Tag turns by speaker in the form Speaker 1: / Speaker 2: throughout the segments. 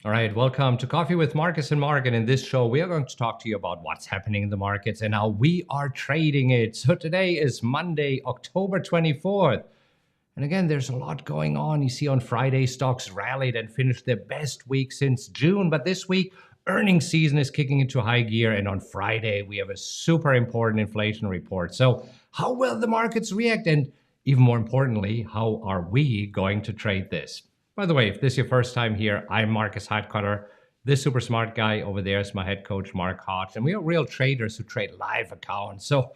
Speaker 1: All right, welcome to Coffee with Marcus and Mark. And in this show, we are going to talk to you about what's happening in the markets and how we are trading it. So today is Monday, October 24th. And again, there's a lot going on. You see on Friday, stocks rallied and finished their best week since June. But this week, earnings season is kicking into high gear. And on Friday, we have a super important inflation report. So how will the markets react? And even more importantly, how are we going to trade this? By the way, if this is your first time here, I'm Markus Heitkoetter. This super smart guy over there is my head coach, Markus, and we are real traders who trade live accounts. So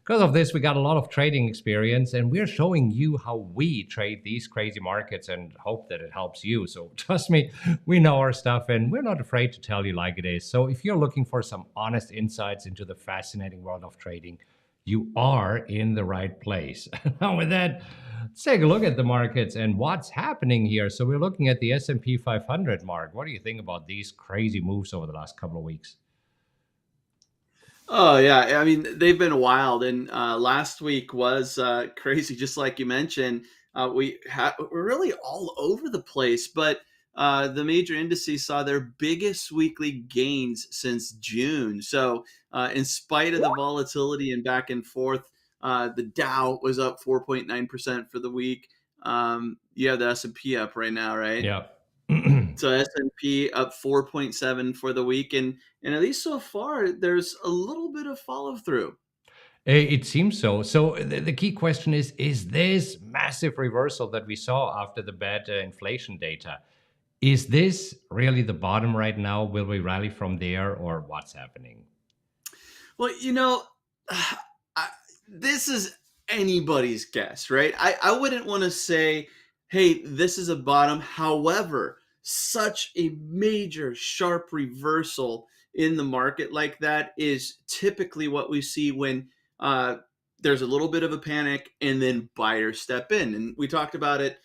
Speaker 1: because of this, we got a lot of trading experience, and we're showing you how we trade these crazy markets and hope that it helps you. So trust me, we know our stuff, and we're not afraid to tell you like it is. So if you're looking for some honest insights into the fascinating world of trading, you are in the right place. Now with that, let's take a look at the markets and what's happening here. So we're looking at the S&P 500, Mark. What do you think about these crazy moves over the last couple of weeks?
Speaker 2: Oh yeah, I mean they've been wild, and last week was crazy. Just like you mentioned, we're really all over the place. But the major indices saw their biggest weekly gains since June. So, in spite of the volatility and back and forth, the Dow was up 4.9% for the week. You have the S&P up right now, right?
Speaker 1: Yeah.
Speaker 2: So S&P up 4.7 for the week, and at least so far, there's a little bit of follow through.
Speaker 1: It seems so. So the key question is this massive reversal that we saw after the bad inflation data, is this really the bottom right now? Will we rally from there or what's happening?
Speaker 2: Well, I, this is anybody's guess, right? I wouldn't want to say, hey, this is a bottom. However, such a major sharp reversal in the market like that is typically what we see when there's a little bit of a panic and then buyers step in. And we talked about it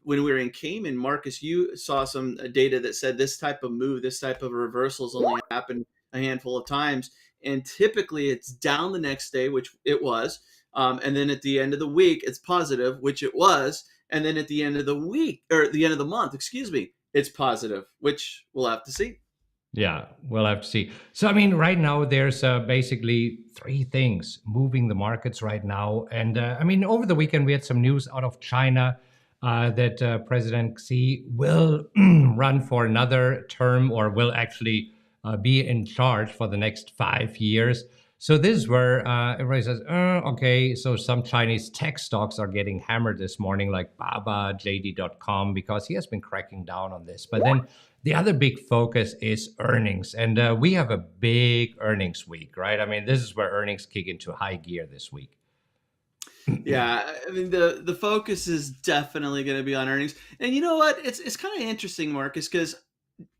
Speaker 2: when we were in Cayman. Marcus, you saw some data that said this type of move, this type of reversals only happen a handful of times, and typically it's down the next day, which it was, and then at the end of the week it's positive, which it was, and then at the end of the week, or the end of the month, excuse me, it's positive, which we'll have to see.
Speaker 1: Yeah, we'll have to see. So, I mean, right now there's basically three things moving the markets right now. And I mean, over the weekend we had some news out of China that President Xi will run for another term or will actually be in charge for the next 5 years. So this is where everybody says, okay, so some Chinese tech stocks are getting hammered this morning, like Baba, JD.com, because he has been cracking down on this. But then the other big focus is earnings. And we have a big earnings week, right? I mean, this is where earnings kick into high gear this week.
Speaker 2: Yeah, I mean the focus is definitely going to be on earnings, and you know what? It's kind of interesting, Marcus, because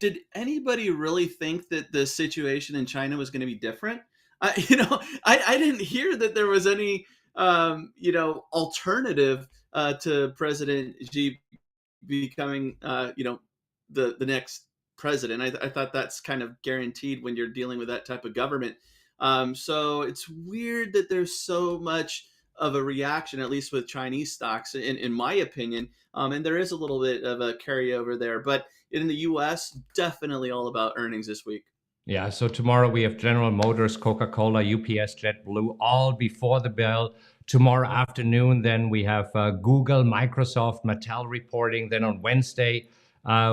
Speaker 2: did anybody really think that the situation in China was going to be different? I didn't hear that there was any alternative to President Xi becoming the next president. I thought that's kind of guaranteed when you're dealing with that type of government. So it's weird that there's so much of a reaction, at least with Chinese stocks, in my opinion. And there is a little bit of a carryover there, but in the U.S., definitely all about earnings this week.
Speaker 1: Yeah, so tomorrow we have General Motors, Coca-Cola, UPS, JetBlue, all before the bell. Tomorrow afternoon, then we have Google, Microsoft, Mattel reporting. Then on Wednesday,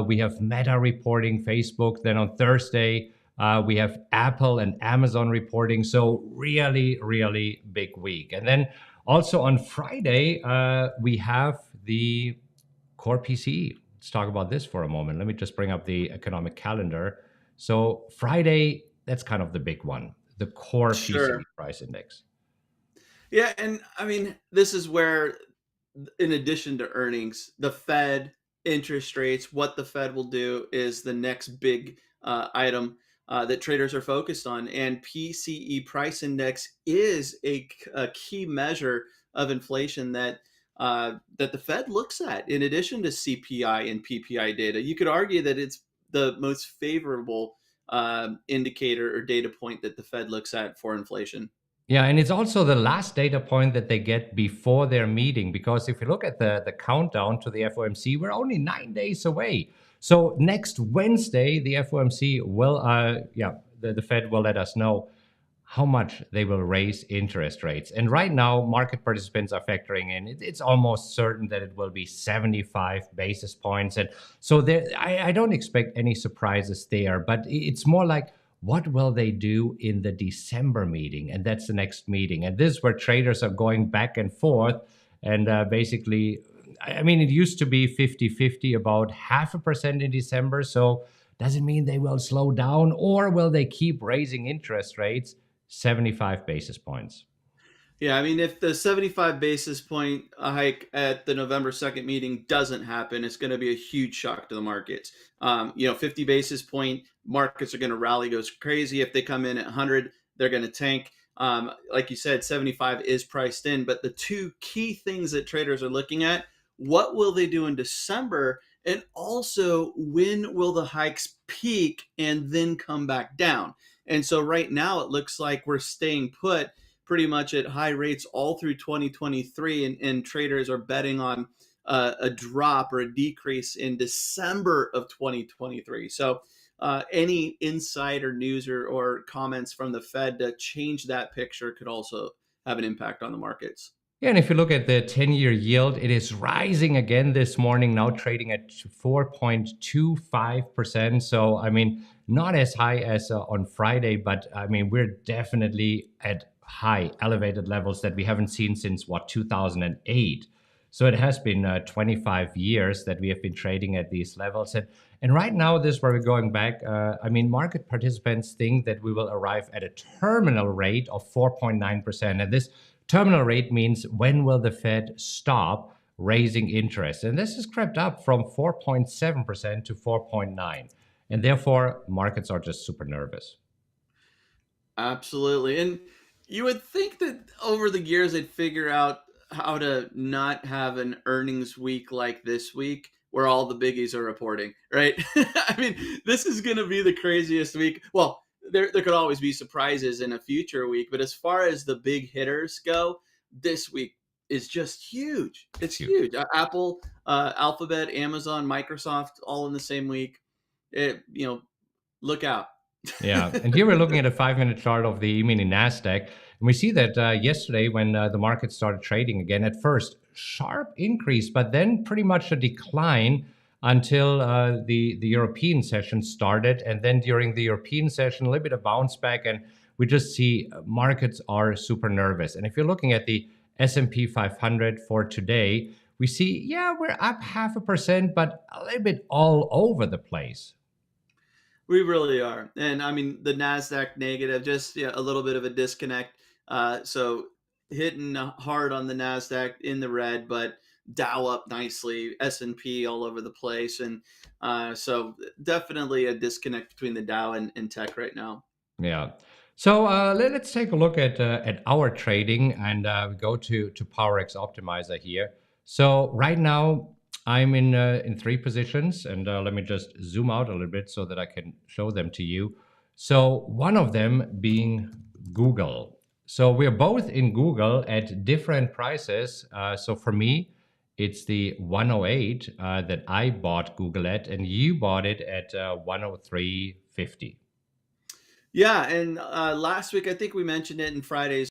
Speaker 1: we have Meta reporting, Facebook. Then on Thursday, we have Apple and Amazon reporting. So really, really big week. And then also on Friday, we have the core PCE. Let's talk about this for a moment. Let me just bring up the economic calendar. So Friday, that's kind of the big one, the core PCE
Speaker 2: Sure.
Speaker 1: price index.
Speaker 2: Yeah, and I mean, this is where, in addition to earnings, the Fed interest rates, what the Fed will do is the next big item that traders are focused on. And PCE price index is a key measure of inflation that the Fed looks at in addition to CPI and PPI data. You could argue that it's the most favorable indicator or data point that the Fed looks at for inflation.
Speaker 1: Yeah, and it's also the last data point that they get before their meeting, because if you look at the countdown to the FOMC, we're only 9 days away. So next Wednesday, the FOMC will, the Fed will let us know how much they will raise interest rates. And right now, market participants are factoring in, it's almost certain that it will be 75 basis points. And so there, I don't expect any surprises there, but it's more like, what will they do in the December meeting? And that's the next meeting. And this is where traders are going back and forth. And basically, I mean, it used to be 50-50, about 0.5% in December. So does it mean they will slow down, or will they keep raising interest rates 75 basis points?
Speaker 2: Yeah, I mean, if the 75 basis point hike at the November 2nd meeting doesn't happen, it's going to be a huge shock to the markets. 50 basis point markets are going to rally, goes crazy. If they come in at 100, they're going to tank. Like you said, 75 is priced in. But the two key things that traders are looking at: what will they do in December? And also, when will the hikes peak and then come back down? And so right now, it looks like we're staying put pretty much at high rates all through 2023, and traders are betting on a drop or a decrease in December of 2023. So any insider news or comments from the Fed to change that picture could also have an impact on the markets.
Speaker 1: Yeah, and if you look at the 10-year yield, it is rising again this morning, now trading at 4.25%. So, I mean, not as high as on Friday, but I mean, we're definitely at high, elevated levels that we haven't seen since, 2008. So it has been 25 years that we have been trading at these levels. And right now, this is where we're going back. I mean, market participants think that we will arrive at a terminal rate of 4.9%. And this terminal rate means, when will the Fed stop raising interest? And this has crept up from 4.7% to 4.9%. And therefore, markets are just super nervous.
Speaker 2: Absolutely. And you would think that over the years they'd figure out how to not have an earnings week like this week where all the biggies are reporting, right? I mean, this is going to be the craziest week. Well, there could always be surprises in a future week, but as far as the big hitters go, this week is just huge. It's huge. Apple, Alphabet, Amazon, Microsoft, all in the same week. Look out.
Speaker 1: Yeah, and here we're looking at a 5-minute chart of the E-mini Nasdaq, and we see that yesterday, when the market started trading again, at first sharp increase, but then pretty much a decline until the European session started, and then during the European session, a little bit of bounce back, and we just see markets are super nervous. And if you're looking at the S&P 500 for today, we see, yeah, we're up 0.5%, but a little bit all over the place.
Speaker 2: We really are. And I mean, the NASDAQ negative, just a little bit of a disconnect. So hitting hard on the NASDAQ in the red, but Dow up nicely, S&P all over the place. And so definitely a disconnect between the Dow and tech right now.
Speaker 1: Yeah. So let's take a look at our trading, and we go to PowerX Optimizer here. So right now I'm in 3 positions, and let me just zoom out a little bit so that I can show them to you. So one of them being Google. So we're both in Google at different prices. So for me, it's the 108 that I bought Google at, and you bought it at 103.50.
Speaker 2: Yeah, and last week I think we mentioned it in Friday's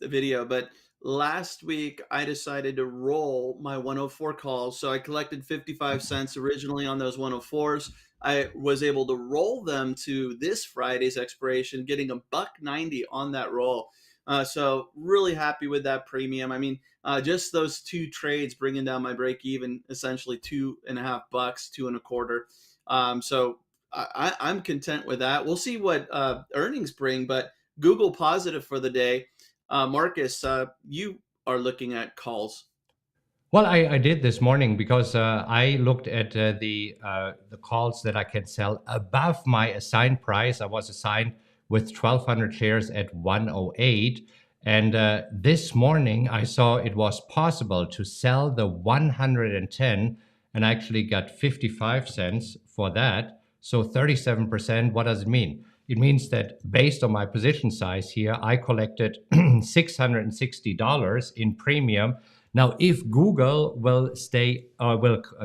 Speaker 2: video, but last week I decided to roll my 104 calls. So I collected 55 cents originally on those 104s. I was able to roll them to this Friday's expiration, getting a $1.90 on that roll. So really happy with that premium. I mean, just those 2 trades bringing down my break even essentially $2.50, 2.25. So I'm content with that. We'll see what earnings bring, but Google positive for the day. Marcus, you are looking at calls.
Speaker 1: Well, I did this morning because I looked at the calls that I can sell above my assigned price. I was assigned with 1,200 shares at 108. And this morning, I saw it was possible to sell the 110, and I actually got 55 cents for that. So 37%, what does it mean? It means that based on my position size here, I collected $660 in premium. Now, if Google will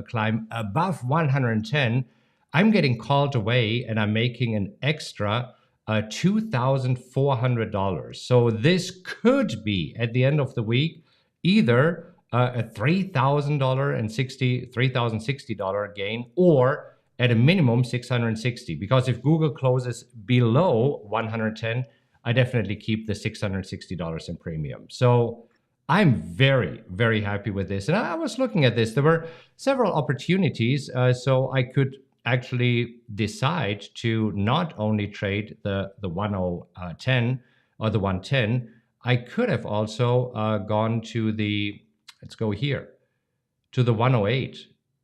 Speaker 1: climb above 110, I'm getting called away and I'm making an extra $2,400. So this could be at the end of the week either a $3,060 gain, or at a minimum 660. Because if Google closes below 110, I definitely keep the $660 in premium. So I'm very, very happy with this. And I was looking at this. There were several opportunities. So I could actually decide to not only trade the 1010 or the 110, I could have also gone to the, let's go here, to the 108,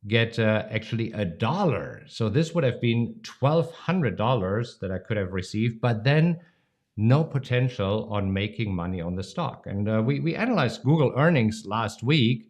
Speaker 1: get actually $1. So this would have been $1,200 that I could have received, but then no potential on making money on the stock. And we analyzed Google earnings last week.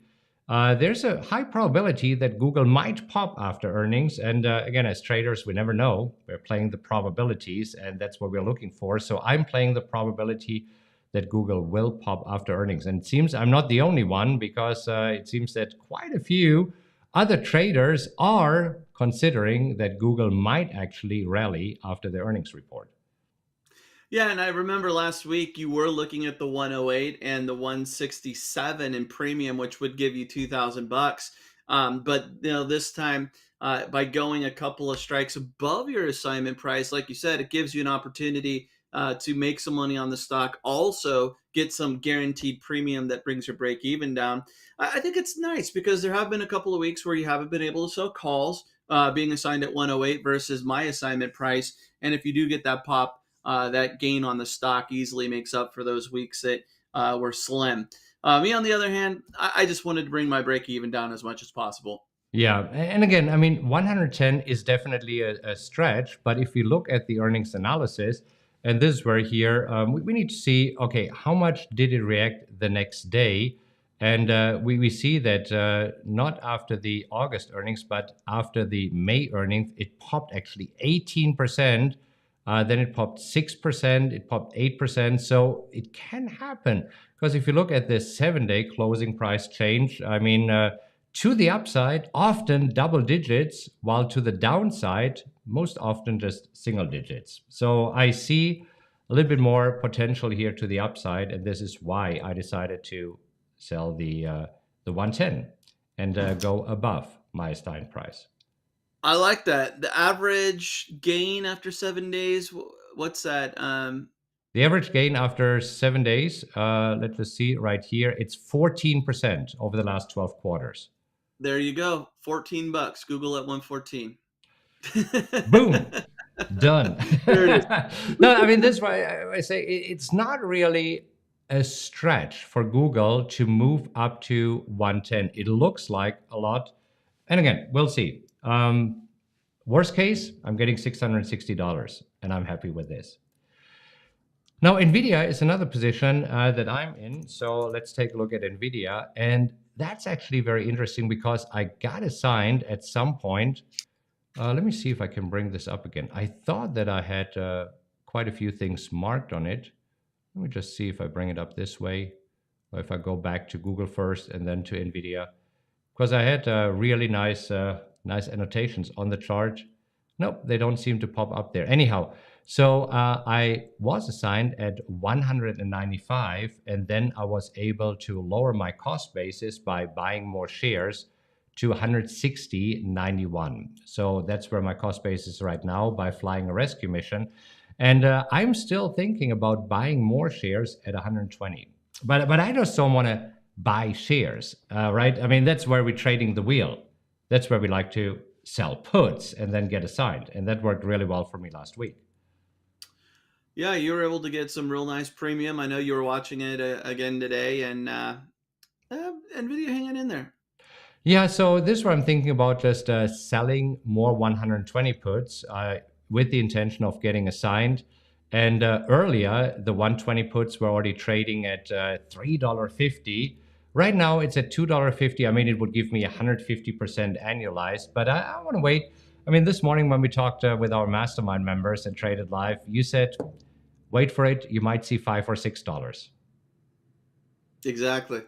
Speaker 1: There's a high probability that Google might pop after earnings. And again, as traders, we never know. We're playing the probabilities, and that's what we're looking for. So I'm playing the probability that Google will pop after earnings. And it seems I'm not the only one, because it seems that quite a few other traders are considering that Google might actually rally after the earnings report.
Speaker 2: Yeah, and I remember last week you were looking at the 108 and the 167 in premium, which would give you $2,000. But this time, by going a couple of strikes above your assignment price, like you said, it gives you an opportunity to make some money on the stock. Also, get some guaranteed premium that brings your break even down. I think it's nice because there have been a couple of weeks where you haven't been able to sell calls being assigned at 108 versus my assignment price. And if you do get that pop, that gain on the stock easily makes up for those weeks that were slim. Me, on the other hand, I just wanted to bring my break even down as much as possible.
Speaker 1: Yeah, and again, I mean, 110 is definitely a stretch, but if you look at the earnings analysis, and this is where here we need to see, okay, how much did it react the next day? And we see that not after the August earnings, but after the May earnings, it popped actually 18%. Then it popped 6%, it popped 8%. So it can happen. Because if you look at the 7-day closing price change, I mean, to the upside, often double digits, while to the downside, most often just single digits. So I see a little bit more potential here to the upside, and this is why I decided to sell the 110 and go above my assigned price.
Speaker 2: I like that. The average gain after 7 days, what's that?
Speaker 1: The average gain after 7 days, let's just see right here, it's 14% over the last 12 quarters.
Speaker 2: There you go. $14. Google at 114.
Speaker 1: Boom. Done.
Speaker 2: There it is.
Speaker 1: No, I mean, this is why I say it's not really a stretch for Google to move up to 110. It looks like a lot. And again, we'll see. Worst case, I'm getting $660, and I'm happy with this. Now, NVIDIA is another position that I'm in. So let's take a look at NVIDIA. And that's actually very interesting because I got assigned at some point. Let me see if I can bring this up again. I thought that I had quite a few things marked on it. Let me just see if I bring it up this way, or if I go back to Google first and then to NVIDIA. Because I had really nice annotations on the chart. Nope, they don't seem to pop up there. Anyhow, so I was assigned at 195, and then I was able to lower my cost basis by buying more shares to 160.91. So that's where my cost base is right now by flying a rescue mission. And I'm still thinking about buying more shares at 120. But I just don't want to buy shares, right? I mean, that's where we're trading the wheel. That's where we like to sell puts and then get assigned. And that worked really well for me last week.
Speaker 2: Yeah, you were able to get some real nice premium. I know you were watching it again today, and NVIDIA hanging in there.
Speaker 1: Yeah, so this is what I'm thinking about, just selling more 120 puts with the intention of getting assigned. And earlier, the 120 puts were already trading at $3.50. Right now, it's at $2.50. I mean, it would give me 150% annualized, but I want to wait. I mean, this morning when we talked with our mastermind members and traded live, you said, wait for it. You might see $5 or $6.
Speaker 2: Exactly.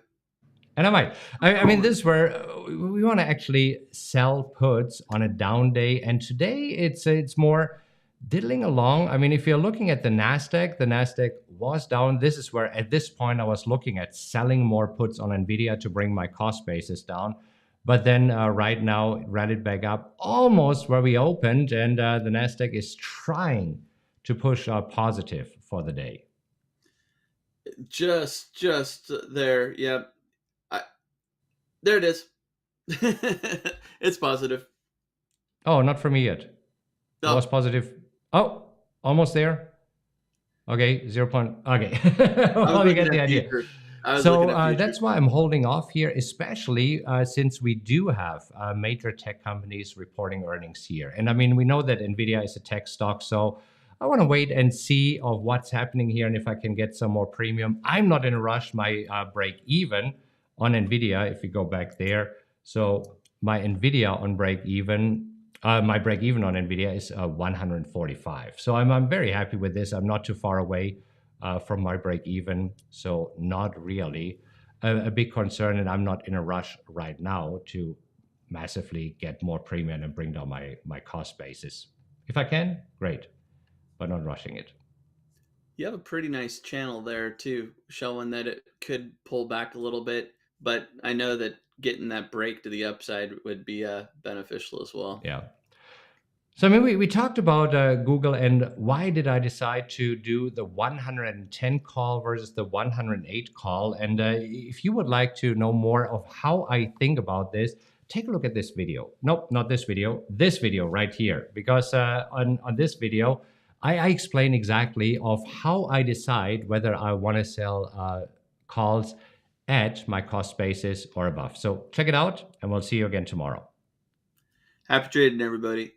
Speaker 1: And I might. I mean, this where we want to actually sell puts on a down day, and today it's more diddling along. I mean, if you're looking at the Nasdaq was down. This is where at this point I was looking at selling more puts on Nvidia to bring my cost basis down. But then right now it rallied back up almost where we opened, and the Nasdaq is trying to push positive for the day.
Speaker 2: Just there. Yep. There it is. It's positive.
Speaker 1: Oh, not for me yet. It was
Speaker 2: Oh,
Speaker 1: positive. Oh, almost there. Okay, 0. Okay,
Speaker 2: I was
Speaker 1: well, you
Speaker 2: looking
Speaker 1: get the
Speaker 2: at
Speaker 1: idea.
Speaker 2: future. I was
Speaker 1: So
Speaker 2: looking at future.
Speaker 1: that's why I'm holding off here, especially since we do have major tech companies reporting earnings here. And I mean, we know that Nvidia is a tech stock, so I want to wait and see of what's happening here and if I can get some more premium. I'm not in a rush. My break even on Nvidia, if we go back there, so my Nvidia on break even. My break even on Nvidia is 145. So I'm very happy with this. I'm not too far away from my break even. So not really a big concern, and I'm not in a rush right now to massively get more premium and bring down my cost basis. If I can, great, but not rushing it.
Speaker 2: You have a pretty nice channel there too, showing that it could pull back a little bit. But I know that getting that break to the upside would be beneficial as well.
Speaker 1: Yeah. So I mean, we talked about Google and why did I decide to do the 110 call versus the 108 call. And if you would like to know more of how I think about this, take a look at this video. Nope, not this video right here. Because on this video, I explain exactly of how I decide whether I want to sell calls at my cost basis or above. So check it out and we'll see you again tomorrow.
Speaker 2: Happy trading, everybody.